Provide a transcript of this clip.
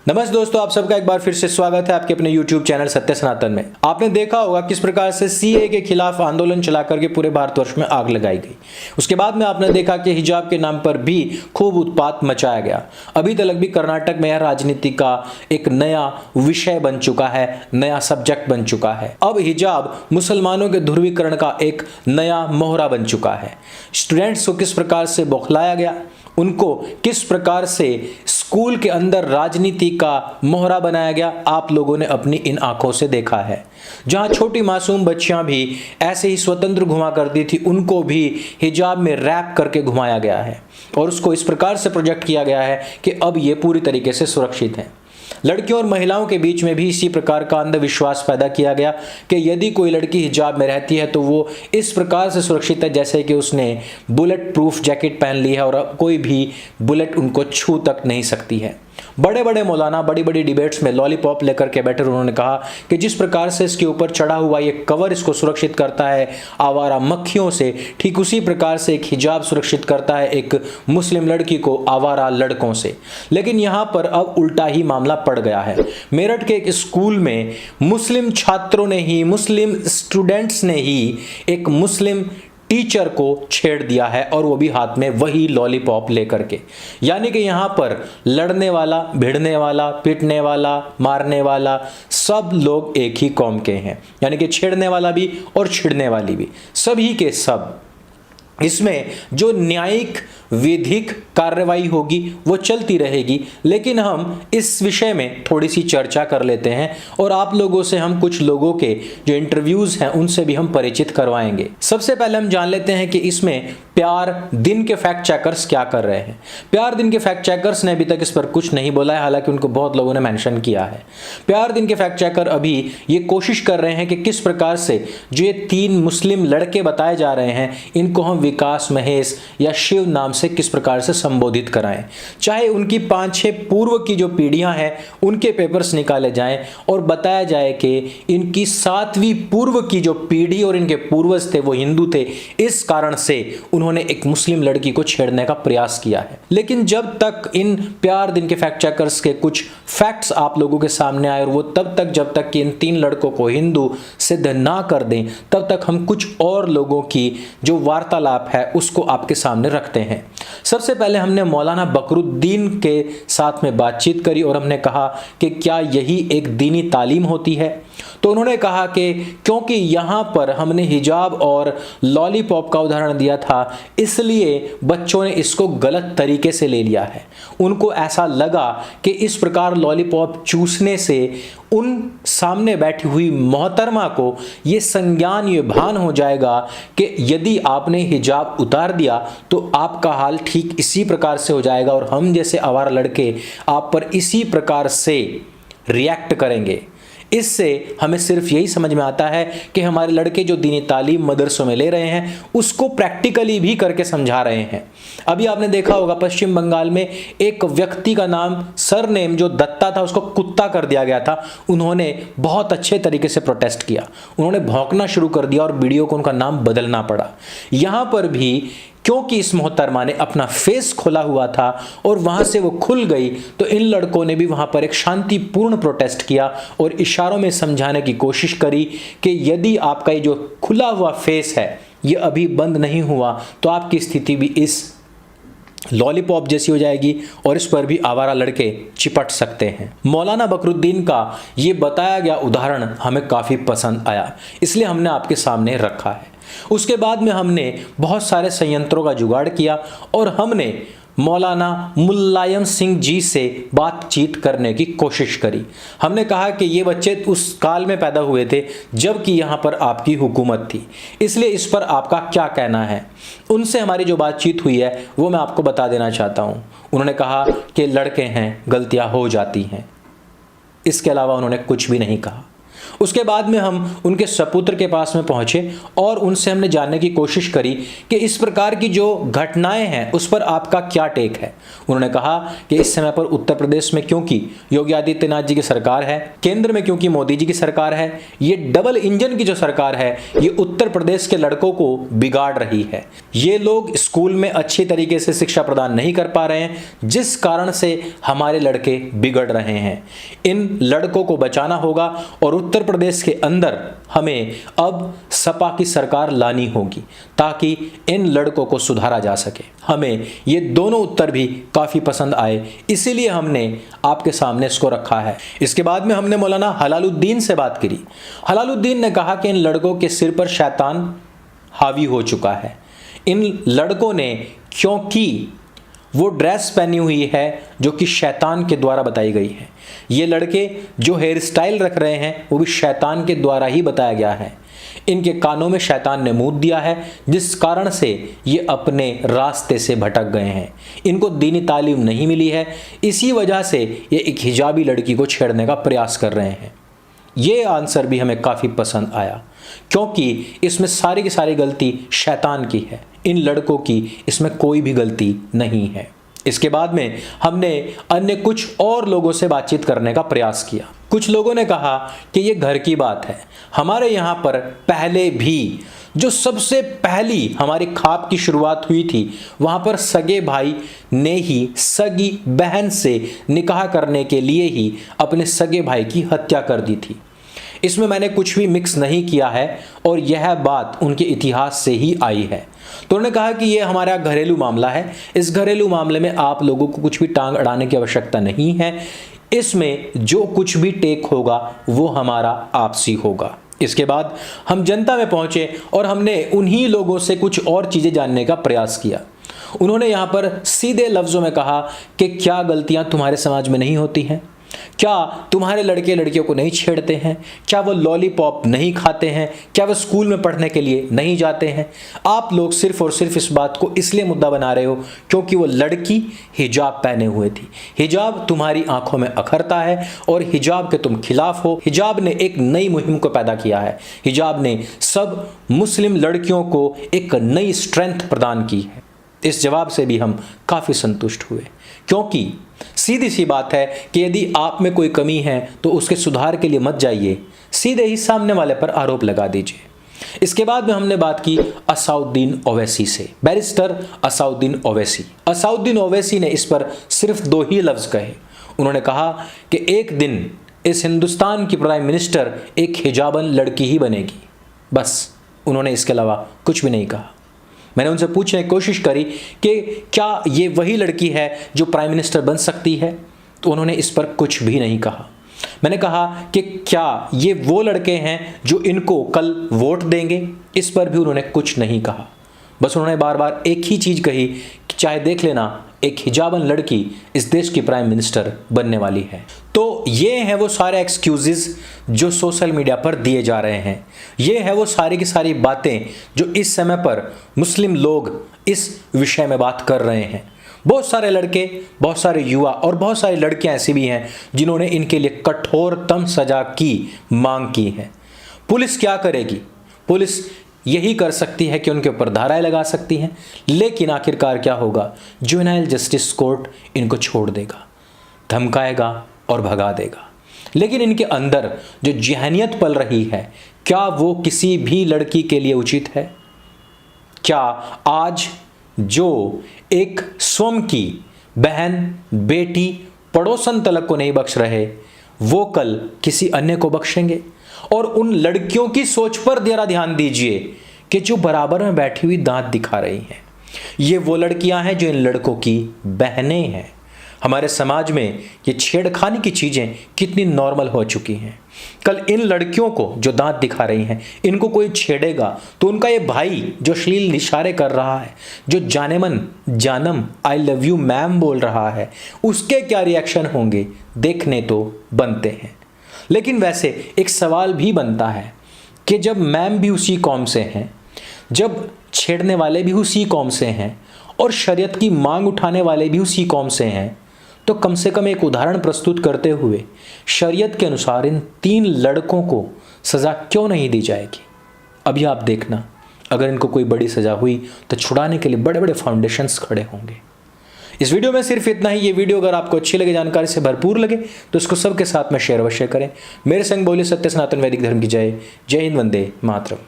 नमस्ते दोस्तों, आप सबका एक बार फिर से स्वागत है आपके अपने YouTube चैनल सत्य सनातन में। आपने देखा होगा किस प्रकार से सीए के खिलाफ आंदोलन चला करके पूरे भारतवर्ष में आग लगाई गई। उसके बाद में आपने देखा कि हिजाब के नाम पर भी खूब उत्पात मचाया गया। अभी तक भी कर्नाटक में यह राजनीति का एक नया विषय बन चुका है, नया सब्जेक्ट बन चुका है। अब हिजाब मुसलमानों के ध्रुवीकरण का एक नया मोहरा बन चुका है। स्टूडेंट्स को किस प्रकार से बौखलाया गया, उनको किस प्रकार से स्कूल के अंदर राजनीति का मोहरा बनाया गया, आप लोगों ने अपनी इन आंखों से देखा है। जहां छोटी मासूम बच्चियां भी ऐसे ही स्वतंत्र घुमा करती थी, उनको भी हिजाब में रैप करके घुमाया गया है और उसको इस प्रकार से प्रोजेक्ट किया गया है कि अब ये पूरी तरीके से सुरक्षित है। लड़कियों और महिलाओं के बीच में भी इसी प्रकार का अंधविश्वास पैदा किया गया कि यदि कोई लड़की हिजाब में रहती है तो वो इस प्रकार से सुरक्षित है जैसे कि उसने बुलेट प्रूफ जैकेट पहन ली है और कोई भी बुलेट उनको छू तक नहीं सकती है। बड़े बड़े मौलाना बड़ी बड़ी डिबेट्स में लॉलीपॉप लेकर के बैठे, उन्होंने कहा कि जिस प्रकार से इसके ऊपर चढ़ा हुआ ये कवर इसको सुरक्षित करता है आवारा मक्खियों से, ठीक उसी प्रकार से एक हिजाब सुरक्षित करता है एक मुस्लिम लड़की को आवारा लड़कों से। लेकिन यहाँ पर अब उल्टा ही मामला पड़ गया है। मेरठ के एक स्कूल में मुस्लिम छात्रों ने ही, मुस्लिम स्टूडेंट्स ने ही एक मुस्लिम टीचर को छेड़ दिया है और वो भी हाथ में वही लॉलीपॉप लेकर के। यानी कि यहाँ पर लड़ने वाला, भिड़ने वाला, पीटने वाला, मारने वाला सब लोग एक ही कौम के हैं। यानी कि छेड़ने वाला भी और छिड़ने वाली भी, सभी के सब। इसमें जो न्यायिक विधिक कार्रवाई होगी वो चलती रहेगी, लेकिन हम इस विषय में थोड़ी सी चर्चा कर लेते हैं और आप लोगों से हम कुछ लोगों के जो इंटरव्यूज हैं उनसे भी हम परिचित करवाएंगे। सबसे पहले हम जान लेते हैं कि इसमें प्यार दिन के फैक्ट चेकर्स क्या कर रहे हैं। प्यार दिन के फैक्ट चेकर्स ने अभी तक इस पर कुछ नहीं बोला है, हालांकि उनको बहुत लोगों ने मेंशन किया है। प्यार दिन के फैक्ट चेकर अभी ये कोशिश कर रहे हैं कि किस प्रकार से जो ये 3 मुस्लिम लड़के बताए जा रहे हैं इनको हम विकास, महेश या शिव नाम से किस प्रकार से संबोधित कराएं। चाहे उनकी 5-6 पूर्व की जो पीढ़ियां हैं उनके पेपर्स निकाले जाएं और बताया जाए कि इनकी 7वीं पूर्व की जो पीढ़ी और इनके पूर्वज थे वो हिंदू थे, इस कारण से उन्होंने एक मुस्लिम लड़की को छेड़ने का प्रयास किया है। लेकिन जब तक इन प्यार दिन के फैक्ट चेकर्स के कुछ फैक्ट्स आप लोगों के सामने आए और वो तब तक जब तक कि इन 3 लड़कों को हिंदू सिद्ध ना कर दें तब तक हम कुछ और लोगों की जो वार्तालाप है उसको आपके सामने रखते हैं। सबसे पहले हमने मौलाना बकरुद्दीन के साथ में बातचीत करी और हमने कहा कि क्या यही एक दीनी तालीम होती है। तो उन्होंने कहा कि क्योंकि यहाँ पर हमने हिजाब और लॉलीपॉप का उदाहरण दिया था इसलिए बच्चों ने इसको गलत तरीके से ले लिया है। उनको ऐसा लगा कि इस प्रकार लॉलीपॉप चूसने से उन सामने बैठी हुई मोहतरमा को ये संज्ञान, ये भान हो जाएगा कि यदि आपने हिजाब उतार दिया तो आपका हाल ठीक इसी प्रकार से हो जाएगा और हम जैसे आवारा लड़के आप पर इसी प्रकार से रिएक्ट करेंगे। इससे हमें सिर्फ यही समझ में आता है कि हमारे लड़के जो दीनी तालीम मदरसों में ले रहे हैं उसको प्रैक्टिकली भी करके समझा रहे हैं। अभी आपने देखा होगा पश्चिम बंगाल में एक व्यक्ति का नाम, सरनेम जो दत्ता था, उसको कुत्ता कर दिया गया था। उन्होंने बहुत अच्छे तरीके से प्रोटेस्ट किया, उन्होंने भौंकना शुरू कर दिया और वीडियो को उनका नाम बदलना पड़ा। यहां पर भी क्योंकि इस मोहतरमा ने अपना फेस खोला हुआ था और वहां से वो खुल गई तो इन लड़कों ने भी वहां पर एक शांतिपूर्ण प्रोटेस्ट किया और इशारों में समझाने की कोशिश करी कि यदि आपका ये जो खुला हुआ फेस है ये अभी बंद नहीं हुआ तो आपकी स्थिति भी इस लॉलीपॉप जैसी हो जाएगी और इस पर भी आवारा लड़के चिपट सकते हैं। मौलाना बकरुद्दीन का ये बताया गया उदाहरण हमें काफ़ी पसंद आया, इसलिए हमने आपके सामने रखा है। उसके बाद में हमने बहुत सारे संयंत्रों का जुगाड़ किया और हमने मौलाना मुलायम सिंह जी से बातचीत करने की कोशिश करी। हमने कहा कि ये बच्चे उस काल में पैदा हुए थे जबकि यहाँ पर आपकी हुकूमत थी, इसलिए इस पर आपका क्या कहना है। उनसे हमारी जो बातचीत हुई है वो मैं आपको बता देना चाहता हूँ। उन्होंने कहा कि लड़के हैं, गलतियाँ हो जाती हैं, इसके अलावा उन्होंने कुछ भी नहीं कहा। उसके बाद में हम उनके सपुत्र के पास में पहुंचे और उनसे हमने जानने की कोशिश करी कि इस प्रकार की जो घटनाएं हैं उस पर आपका क्या टेक है। उन्होंने कहा कि इस समय पर उत्तर प्रदेश में क्योंकि योगी आदित्यनाथ जी की सरकार है, केंद्र में क्योंकि मोदी जी की सरकार है, ये डबल इंजन की जो सरकार है ये उत्तर प्रदेश के लड़कों को बिगाड़ रही है। ये लोग स्कूल में अच्छी तरीके से शिक्षा प्रदान नहीं कर पा रहे हैं, जिस कारण से हमारे लड़के बिगड़ रहे हैं। इन लड़कों को बचाना होगा और उत्तर प्रदेश के अंदर हमें अब सपा की सरकार लानी होगी ताकि इन लड़कों को सुधारा जा सके। हमें ये दोनों उत्तर भी काफ़ी पसंद आए, इसीलिए हमने आपके सामने इसको रखा है। इसके बाद में हमने मौलाना हलालुद्दीन से बात करी। हलालुद्दीन ने कहा कि इन लड़कों के सिर पर शैतान हावी हो चुका है। इन लड़कों ने, क्योंकि वो ड्रेस पहनी हुई है जो कि शैतान के द्वारा बताई गई है, ये लड़के जो हेयर स्टाइल रख रहे हैं वो भी शैतान के द्वारा ही बताया गया है। इनके कानों में शैतान ने मूत दिया है, जिस कारण से ये अपने रास्ते से भटक गए हैं। इनको दीनी तालीम नहीं मिली है, इसी वजह से ये एक हिजाबी लड़की को छेड़ने का प्रयास कर रहे हैं। ये आंसर भी हमें काफ़ी पसंद आया, क्योंकि इसमें सारी की सारी गलती शैतान की है, इन लड़कों की इसमें कोई भी गलती नहीं है। इसके बाद में हमने अन्य कुछ और लोगों से बातचीत करने का प्रयास किया। कुछ लोगों ने कहा कि ये घर की बात है, हमारे यहाँ पर पहले भी जो सबसे पहली हमारी खाप की शुरुआत हुई थी वहाँ पर सगे भाई ने ही सगी बहन से निकाह करने के लिए ही अपने सगे भाई की हत्या कर दी थी। इसमें मैंने कुछ भी मिक्स नहीं किया है और यह बात उनके इतिहास से ही आई है। तो उन्होंने कहा कि यह हमारा घरेलू मामला है, इस घरेलू मामले में आप लोगों को कुछ भी टांग अड़ाने की आवश्यकता नहीं है, इसमें जो कुछ भी टेक होगा वो हमारा आपसी होगा। इसके बाद हम जनता में पहुंचे और हमने उन्हीं लोगों से कुछ और चीज़ें जानने का प्रयास किया। उन्होंने यहाँ पर सीधे लफ्ज़ों में कहा कि क्या गलतियाँ तुम्हारे समाज में नहीं होती हैं? क्या तुम्हारे लड़के लड़कियों को नहीं छेड़ते हैं? क्या वो लॉलीपॉप नहीं खाते हैं? क्या वो स्कूल में पढ़ने के लिए नहीं जाते हैं? आप लोग सिर्फ और सिर्फ इस बात को इसलिए मुद्दा बना रहे हो क्योंकि वो लड़की हिजाब पहने हुए थी। हिजाब तुम्हारी आंखों में अखरता है और हिजाब के तुम खिलाफ हो। हिजाब ने एक नई मुहिम को पैदा किया है। हिजाब ने सब मुस्लिम लड़कियों को एक नई स्ट्रेंथ प्रदान की है। इस जवाब से भी हम काफ़ी संतुष्ट हुए, क्योंकि सीधी सी बात है कि यदि आप में कोई कमी है तो उसके सुधार के लिए मत जाइए, सीधे ही सामने वाले पर आरोप लगा दीजिए। इसके बाद में हमने बात की असाउद्दीन ओवैसी से, बैरिस्टर असाउद्दीन ओवैसी। असाउद्दीन ओवैसी ने इस पर सिर्फ 2 ही लफ्ज़ कहे। उन्होंने कहा कि एक दिन इस हिंदुस्तान की प्राइम मिनिस्टर एक हिजाबन लड़की ही बनेगी, बस। उन्होंने इसके अलावा कुछ भी नहीं कहा। मैंने उनसे पूछने की कोशिश करी कि क्या ये वही लड़की है जो प्राइम मिनिस्टर बन सकती है, तो उन्होंने इस पर कुछ भी नहीं कहा। मैंने कहा कि क्या ये वो लड़के हैं जो इनको कल वोट देंगे, इस पर भी उन्होंने कुछ नहीं कहा। बस उन्होंने बार बार एक ही चीज़ कही कि चाहे देख लेना, एक हिजाबन लड़की इस देश की प्राइम मिनिस्टर बनने वाली है। तो ये हैं वो सारे एक्सक्यूज़ेस जो सोशल मीडिया पर दिए जा रहे हैं। ये है वो सारी की सारी बातें जो इस समय पर मुस्लिम लोग इस विषय में बात कर रहे हैं। बहुत सारे लड़के, बहुत सारे युवा और बहुत सारी लड़कियां ऐसी भी हैं जिन्होंने इनके लिए कठोरतम सजा की मांग की है। पुलिस क्या करेगी? पुलिस यही कर सकती है कि उनके ऊपर धाराएं लगा सकती हैं, लेकिन आखिरकार क्या होगा? जुवेनाइल जस्टिस कोर्ट इनको छोड़ देगा, धमकाएगा और भगा देगा। लेकिन इनके अंदर जो ज़हनियत पल रही है, क्या वो किसी भी लड़की के लिए उचित है? क्या आज जो एक स्वयं की बहन, बेटी, पड़ोसन तलक को नहीं बख्श रहे, वो कल किसी अन्य को बख्शेंगे? और उन लड़कियों की सोच पर जरा ध्यान दीजिए कि जो बराबर में बैठी हुई दांत दिखा रही हैं, ये वो लड़कियां हैं जो इन लड़कों की बहनें हैं। हमारे समाज में ये छेड़खानी की चीज़ें कितनी नॉर्मल हो चुकी हैं। कल इन लड़कियों को जो दांत दिखा रही हैं, इनको कोई छेड़ेगा तो उनका ये भाई जो अश्लील इशारे कर रहा है, जो जाने मन जानम आई लव यू मैम बोल रहा है, उसके क्या रिएक्शन होंगे देखने तो बनते हैं। लेकिन वैसे एक सवाल भी बनता है कि जब मैम भी उसी कौम से हैं, जब छेड़ने वाले भी उसी कौम से हैं और शरीयत की मांग उठाने वाले भी उसी कौम से हैं, तो कम से कम एक उदाहरण प्रस्तुत करते हुए शरीयत के अनुसार इन 3 लड़कों को सज़ा क्यों नहीं दी जाएगी? अभी आप देखना, अगर इनको कोई बड़ी सज़ा हुई तो छुड़ाने के लिए बड़े बड़े फाउंडेशंस खड़े होंगे। इस वीडियो में सिर्फ इतना ही। ये वीडियो अगर आपको अच्छी लगे, जानकारी से भरपूर लगे, तो इसको सबके साथ में शेयर अवश्य करें। मेरे संग बोले सत्य सनातन वैदिक धर्म की जय। जय हिंद, वंदे मातरम।